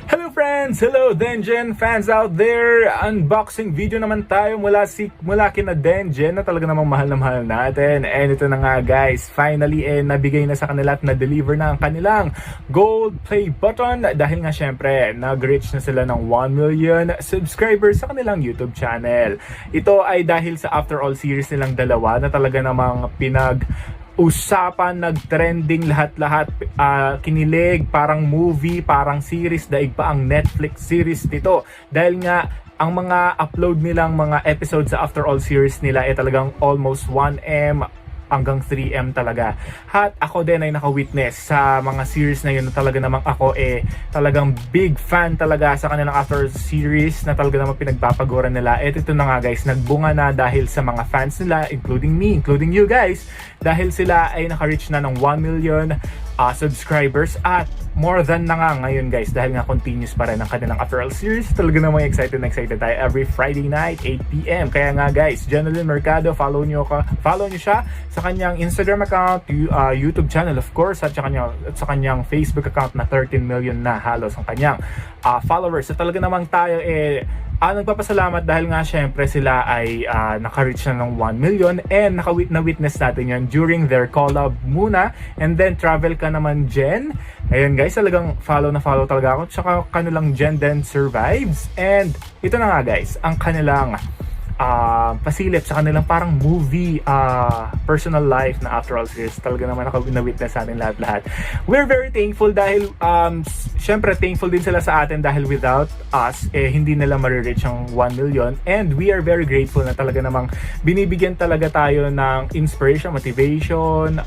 Hello friends! Hello Denjen fans out there! Unboxing video naman tayo mula kina Denjen na talaga namang mahal na mahal natin. And ito na nga guys, finally nabigay na sa kanila at na-deliver na ang kanilang gold play button dahil nga syempre nag-reach na sila ng 1 million subscribers sa kanilang YouTube channel. Ito ay dahil sa After All series nilang dalawa na talaga namang usapan, nag-trending lahat-lahat, kinilig, parang movie, parang series, daig pa ang Netflix series nito. Dahil nga, ang mga upload nilang mga episodes sa After All series nila ay talagang almost 1M hanggang 3M talaga. At ako din ay naka-witness sa mga series na yun na talaga namang ako talagang big fan talaga sa kanilang After series na talaga namang pinagpapaguran nila. Ito na nga guys, nagbunga na dahil sa mga fans nila, including me, including you guys, dahil sila ay naka-reach na ng 1 million subscribers at more than na nga ngayon guys dahil nga continuous pa rin ang kanilang After All series. Talaga namang excited tayo every Friday night 8 PM. Kaya nga guys, Jenalyn Mercado, follow nyo siya sa kanyang Instagram account, YouTube channel of course, at sa kanyang Facebook account na 13 million na halos ang kanyang followers. So talaga namang tayo nagpapasalamat dahil nga syempre sila ay naka-reach na ng 1 million and na-witness natin yan during their collab muna, and then travel ka naman Jen. Ayun guys, talagang follow talaga ako, tsaka kanilang Jen Den Survives. And ito na nga guys, ang kanilang pasilip sa kanilang parang movie personal life na After All series. Talaga naman na-witness sa atin lahat. We're very thankful dahil syempre thankful din sila sa atin dahil without us hindi nila marireach ang 1 million, and we are very grateful na talaga namang binibigyan talaga tayo ng inspiration, motivation,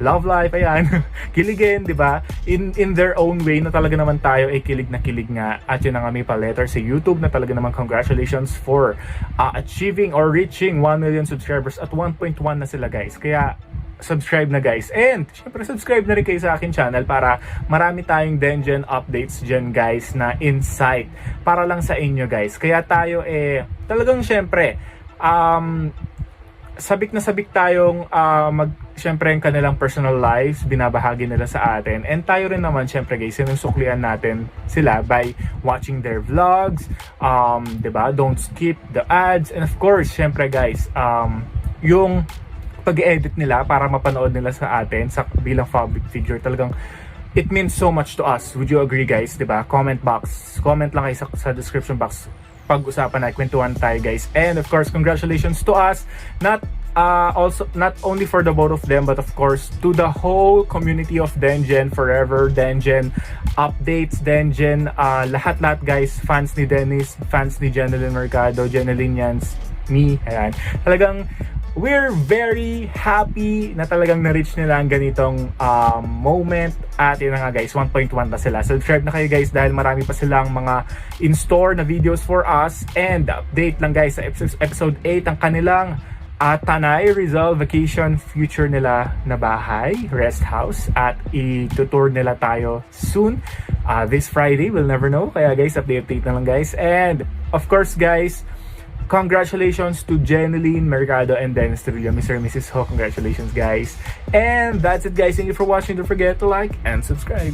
love life, ayan, kiligin, di ba? In their own way na talaga naman tayo ay kilig na kilig nga. At yun na nga may pa-letter sa YouTube na talaga naman congratulations for achieving or reaching 1 million subscribers at 1.1 na sila guys. Kaya subscribe na guys, and syempre subscribe na rin kayo sa akin channel para marami tayong Denjen updates dyan guys na insight para lang sa inyo guys. Kaya tayo talagang syempre sabik na sabik tayong syempre ang kanilang personal lives binabahagi nila sa atin, and tayo rin naman syempre guys sinusuklian natin sila by watching their vlogs, diba? Don't skip the ads, and of course syempre guys yung pag-edit nila para mapanood nila sa atin bilang public figure, talagang it means so much to us. Would you agree guys, diba? Comment lang kayo sa description box, pag-usapan na, kwentuhan tayo guys. And of course, congratulations to us, not only for the both of them, but of course to the whole community of Denjen Forever, Denjen Updates, Denjen, lahat guys, fans ni Dennis, fans ni Jenalyn Mercado, Jenalyn Yans, me, ayan. Talagang we're very happy na talagang na-reach nila ang ganitong moment. At yun na nga guys, 1.1 na sila. Subscribe na kayo guys dahil marami pa silang mga in-store na videos for us. And update lang guys, sa episode 8 ang kanilang Tanay Rizal vacation future nila na bahay, rest house, at itutour nila tayo soon this Friday. We'll never know. Kaya guys, update na lang guys. And of course guys, congratulations to Jenalyn Mercado and Dennis Trillo, Mr. and Mrs. Ho. Congratulations guys. And that's it guys. Thank you for watching. Don't forget to like and subscribe.